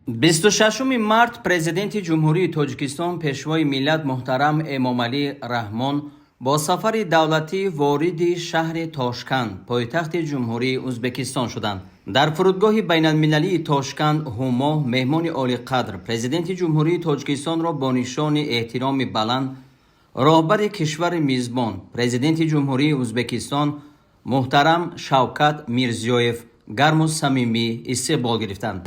26 март президенти ҷумҳурии Тоҷикистон пешвои миллат муҳтарам Эмомалӣ Раҳмон бо сафари давлатӣ вориди шаҳри Тошканд, пойтахти ҷумҳурии Узбекистон шуданд. Дар фурудгоҳи байналмилалии Тошканд Ҳумо меҳмони олиқадр президенти ҷумҳурии Тоҷикистонро бо нишони эҳтироми баланд роҳбари кишвари мизбон президенти ҷумҳурии Узбекистон муҳтарам Шавкат Мирзиёев гарму самимӣ истиқбол гирифтанд.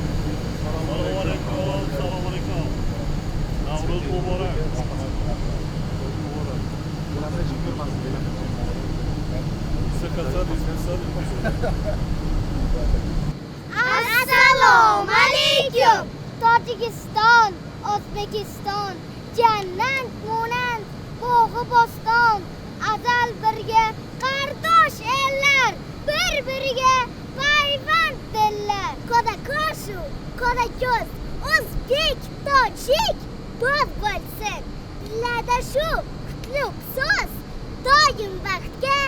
Assalomu alaykum. Tojikiston, O'zbekiston, jannat monand bog'i boston, azal birga qardosh ellar, bir-biriga payvand dillar. Ko'da ko'shu, ko'da ko'z, o'zbek, tojik do'st bo'lsin. Dillarda shu qutlug' so'z, doim vaqtga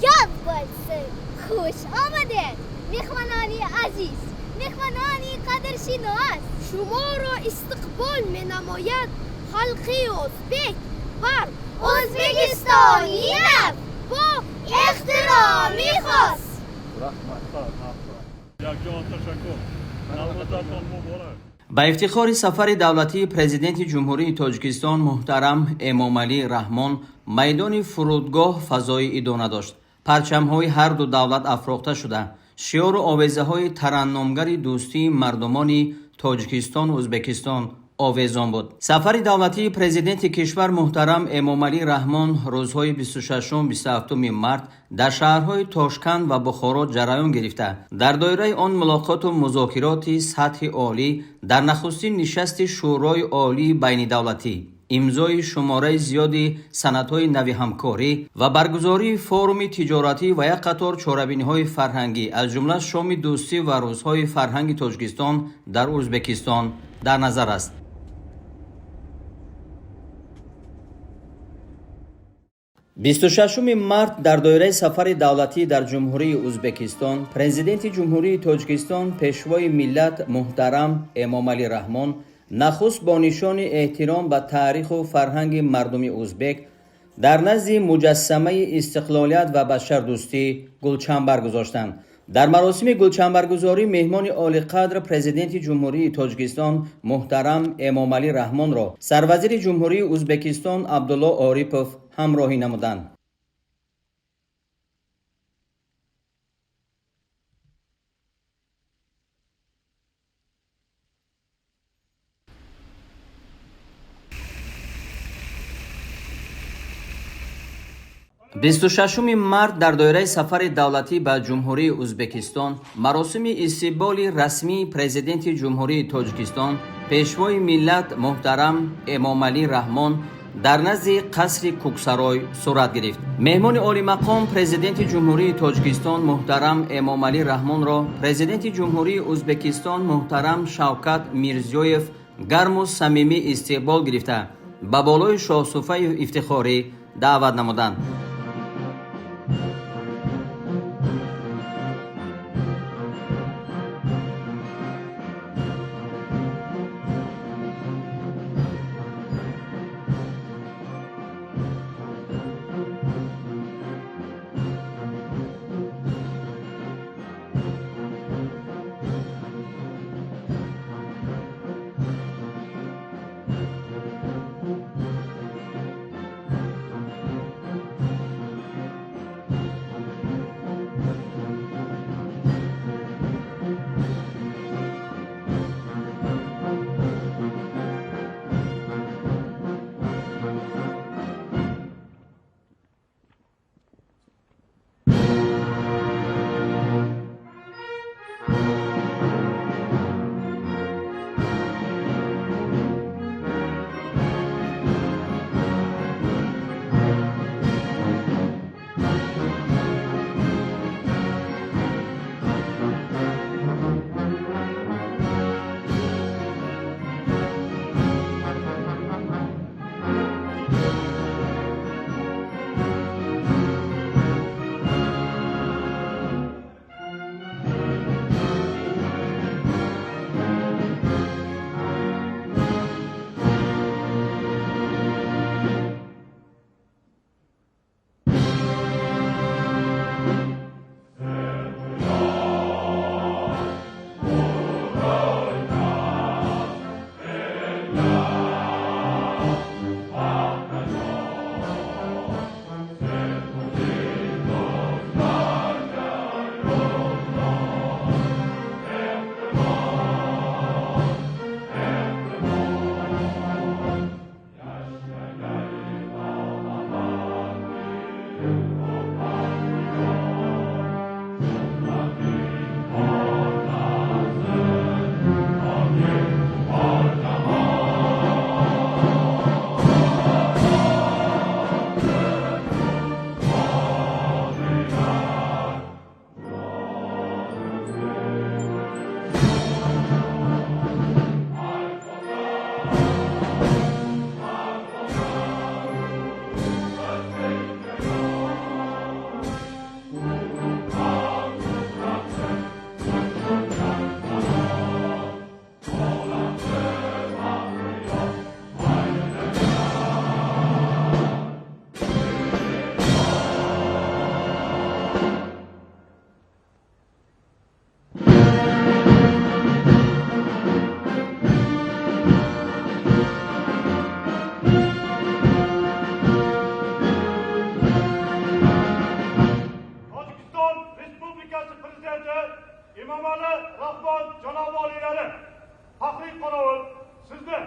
yod bo'lsin. Xush omaded, mehmononi aziz, mehmononi qadrshinos. Shumoro istiqbol menamoyad xalqi o'zbek va o'zbekistoniylar bu ehtiromi xos. Rahmat. Yakjon tashakkur. Navbatdan muborak. ба ифтихори сафари давлатии президенти ҷумҳурии Тоҷикистон муҳтарам Эмомалӣ Раҳмон майдони фурудгоҳ фазои идона дошт. парчамҳои ҳарду давлат афрохта шуда, шиёру овезаҳои тараннумгари дӯстии мардумони Тоҷикистону Узбекистон овезон буд. сафари давлатии президенти кишвар муҳтарам Эмомалӣ Раҳмон рӯзҳои 26-27 март дар шаҳрҳои Тошканд ва Бухоро ҷараён гирифта, дар доираи он мулоқоту музокироти сатҳи олӣ дар нахустин нишасти шӯрои олии байнидавлатӣ, имзои шумораи зиёди санадҳои нави ҳамкорӣ ва баргузории форуми тиҷоратӣ ва як қатор чорабиниҳои фарҳангӣ, аз ҷумла шоми дӯстӣ ва рӯзҳои фарҳанги Тоҷикистон дар Узбекистон дар назар аст. 26 март дар доираи сафари давлатӣ дар ҷумҳурии Узбекистон президенти ҷумҳурии Тоҷикистон пешвои миллат муҳтарам Эмомалӣ Раҳмон нахуст бо нишони эҳтиром ба таъриху фарҳанги мардуми узбек дар назди муҷассамаи истиқлолият ва башардӯстӣ гулчанбар гузоштанд. дар маросими гулчанбаргузорӣ меҳмони олиқадр президенти ҷумҳурии Тоҷикистон муҳтарам Эмомалӣ Раҳмонро сарвазири ҷумҳурии Узбекистон Абдулло Орипов ҳамроҳӣ намуданд. بیست و ششم март дар доираи сафари давлатӣ ба ҷумҳурии Узбекистон маросими истиқболи расмии президенти ҷумҳурии Тоҷикистон пешвои миллат муҳтарам Эмомалӣ Раҳмон дар назди қасри Кӯксарой сурат гирифт. меҳмони олимақом президенти ҷумҳурии Тоҷикистон муҳтарам Эмомалӣ Раҳмонро президенти ҷумҳурии Узбекистон муҳтарам Шавкат Мирзиёев гарму самимӣ истиқбол гирифта ба болои шоҳсуфаи ифтихорӣ даъват намуданд. rahmat janob olilari, faxriy qorovul sizni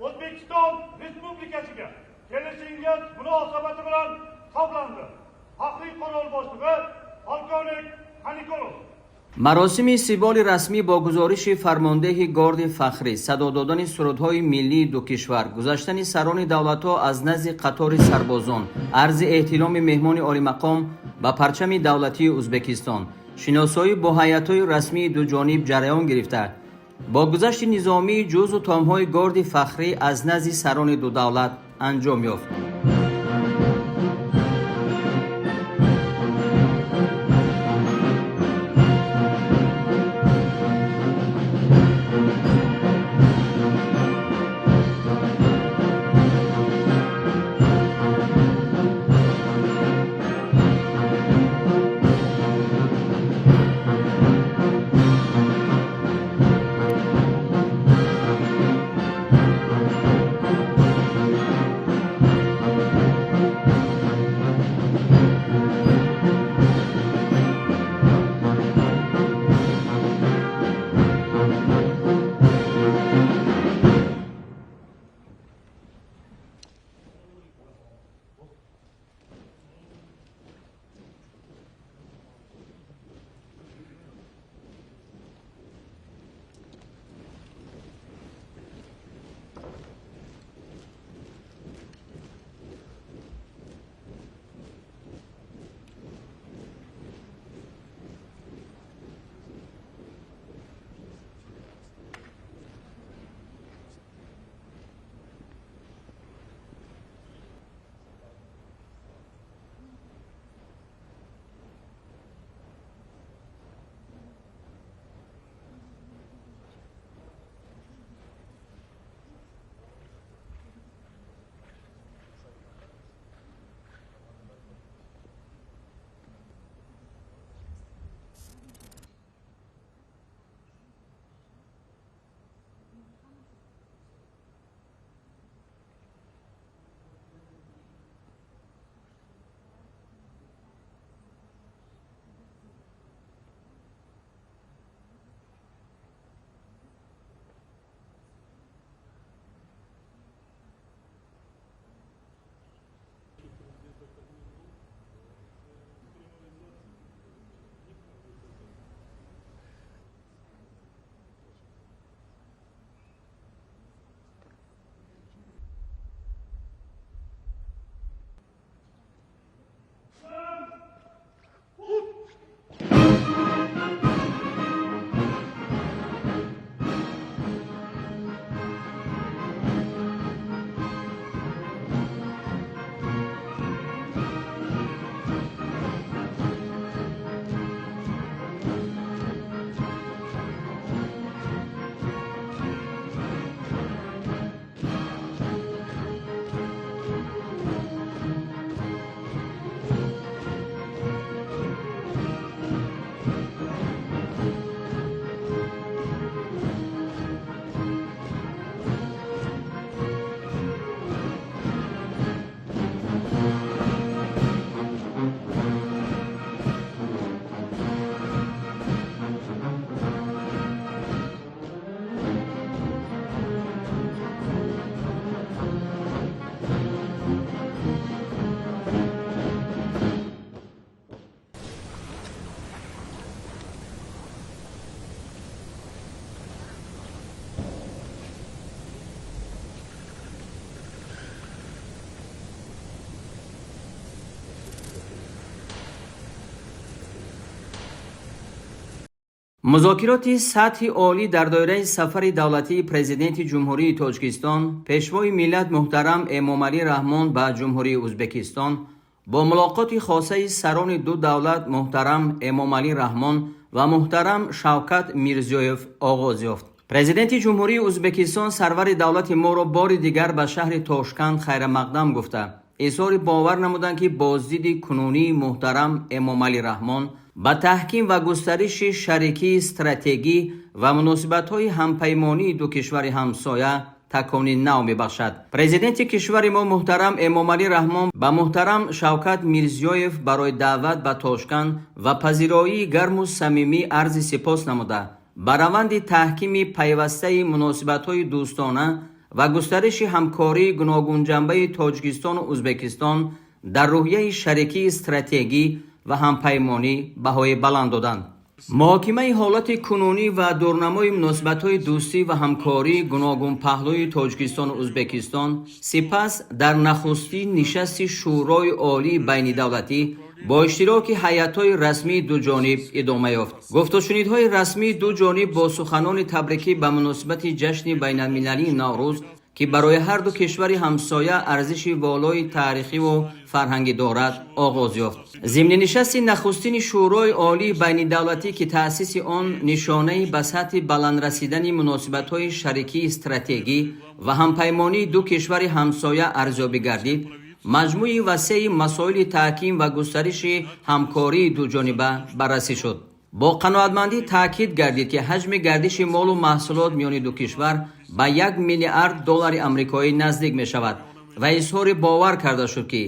O'zbekiston Respublikasiga kelishingiz munosabati bilan tabriklaydi. Faxriy qorovul boshlig'i polkovnik Xanikolov. مراسم استقبال رسمی با گزارش فرمانده گارد فخری، صدا دادن سرودهای ملی دو کشور، گذشتن سران دولت‌ها از نزد قطار سربازان، عرض احترام مهمان عالی مقام به پرچم دولتی ازبکستان، شناسایی با هیئت‌های رسمی دو جانب جریان گرفته. با گذشت نظامی جزء و تام‌های گارد فخری از نزد سران دو دولت انجام یافت. مذاکرات سطح عالی در دایره سفر دولتی پرزیدنت جمهوری تاجیکستان پیشوای ملت محترم امامعلی رحمان به جمهوری ازبکستان با ملاقات خاصه سران دو دولت محترم امامعلی رحمان و محترم شوکت میرزیویف آغاز یافت. پرزیدنت جمهوری ازبکستان سرور دولت ما را بار دیگر به شهر تاشکند خیر مقدم گفته اظهار باور نمودند که بازدید کنونی محترم امامعلی رحمان با تحکیم و گسترش شریکی استراتژی و مناسبت‌های همپیمانی دو کشور همسایه تکانی نو می‌بخشد. پرزیدنت کشور ما محترم امامعلی رحمان با محترم شوکت میرزیویف برای دعوت به تاشکند و پذیرایی گرم و صمیمی عرض سپاس نموده ба раванди таҳкими пайвастаи муносибатҳои дӯстона ва густариши ҳамкории гуногунҷанбаи Тоҷикистону Узбекистон дар рӯҳияи шарикии стратегӣ ва ҳампаймонӣ баҳои баланд доданд. муҳокимаи ҳолати кунунӣ ва дурнамои муносибатҳои дӯстӣ ва ҳамкории гуногунпаҳлӯи Тоҷикистону Узбекистон сипас дар нахустин нишасти Шӯрои Олии Байнидавлатӣ бо иштироки ҳайатҳои расмии дуҷониб идома ёфт. гуфтушунидҳои расмии дуҷониб бо суханони табрикӣ ба муносибати ҷашни байналмилалии Наврӯз, ки барои ҳарду кишвари ҳамсоя арзиши волои таърихиву фарҳангӣ дорад, оғоз ёфт. зимни нишасти нахустини Шӯрои Олии Байнидавлатӣ, ки таъсиси он нишонаи ба сатҳи баландрасидани муносибатҳои шарикии стратегӣ ва ҳампаймонии ду кишвари ҳамсоя арзёбӣ гардид, маҷмӯи васеи масоили таҳким ва густариши ҳамкории дуҷониба баррасӣ шуд. бо қаноатмандӣ таъкид гардид, ки ҳаҷми гардиши молу маҳсулот миёни ду кишвар ба $1 миллиард амрикоӣ наздик мешавад ва изҳори бовар карда шуд, ки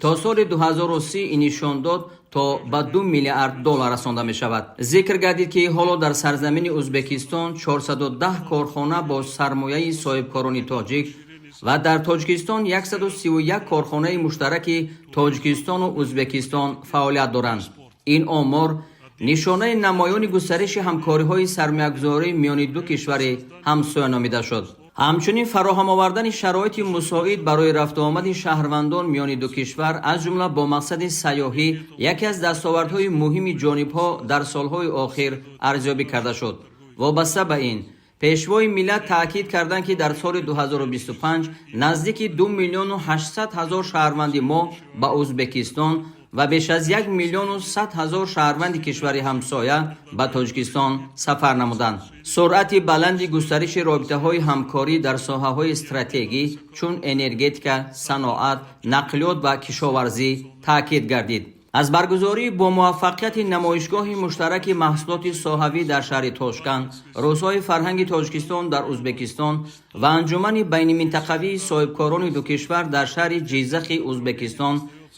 то соли 2030 ин нишон дод то ба $2 миллиард расонда мешавад. зикр гардид, ки ҳоло дар сарзамини Узбекистон 410 корхона бо сармояи соҳибкорони тоҷик ва дар Тоҷикистон 131 корхонаи муштараки Тоҷикистону Узбекистон фаъолият доранд. ин омор нишонаи намоёни густариши ҳамкориҳои сармоягузорӣ миёни ду кишвари ҳамсоя номида шуд. ҳамчунин фароҳам овардани шароити мусоид барои рафтуомади шаҳрвандон миёни ду кишвар, аз ҷумла бо мақсади сайёҳӣ, яке аз дастовардҳои муҳими ҷонибҳо дар солҳои охир арзёбӣ карда шуд. вобаста ба ин, пешвои миллат таъкид карданд, ки дар соли 2025 наздики 2,800,000 шаҳрванди мо ба Узбекистон ва беш аз 1,100,000 шаҳрванди кишвари ҳамсоя ба Тоҷикистон сафар намуданд. суръати баланди густариши робитаҳои ҳамкорӣ дар соҳаҳои стратегӣ чун энергетика, саноат, нақлиёт ва кишоварзӣ таъкид гардид. аз баргузории бо муваффақияти намоишгоҳи муштараки маҳсулоти соҳавӣ дар шаҳри Тошканд, Рӯзҳои фарҳанги Тоҷикистон дар Узбекистон ва анҷумани байниминтақавии соҳибкорони ду кишвар дар шаҳри Ҷиззахи Узбекистон,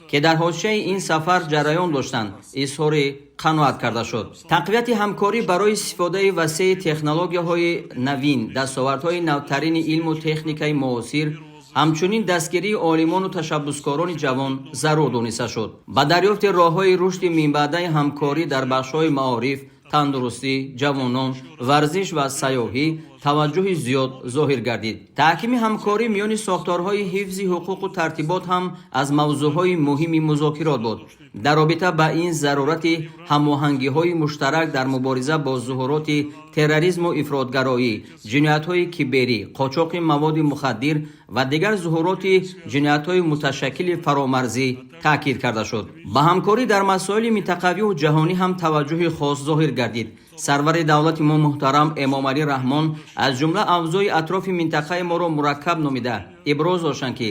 ки дар ҳошияи ин сафар ҷараён доштанд, изҳори қаноат карда шуд. тақвияти ҳамкорӣ барои истифодаи васеъи технологияҳои навин, дастовардҳои навтарини илму техникаи муосир, ҳамчунин дастгирии олимону ташаббускорони ҷавон зарур дониста шуд. ба дарёфти роҳҳои рушди минбаъдаи ҳамкорӣ дар бахшҳои маориф, тандурустӣ, ҷавонон, варзиш ва сайёҳӣ таваҷҷӯҳи зиёд зоҳир гардид. таҳкими ҳамкорӣ миёни сохторҳои ҳифзи ҳуқуқу тартибот ҳам аз мавзӯъҳои муҳими музокирот буд. дар робита ба ин зарурати ҳамоҳангиҳои муштарак дар мубориза бо зуҳуроти терроризму ифротгароӣ, ҷиноятҳои киберӣ, қочоқи маводи мухаддир ва дигар зуҳуроти ҷиноятҳои муташаккили фаромарзӣ таъкид карда шуд. ба ҳамкорӣ дар масоили минтақавию ҷаҳонӣ ҳам таваҷҷӯҳи хос зоҳир гардид. сарвари давлати мо муҳтарам Эмомалӣ Раҳмон аз ҷумла авзои атрофи минтақаи моро мураккаб номида иброз доштанд, ки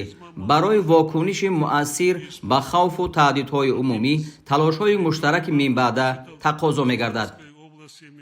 барои вокуниши муассир ба хавфу таҳдидҳои умумӣ талошҳои муштараки минбаъда тақозо мегардад.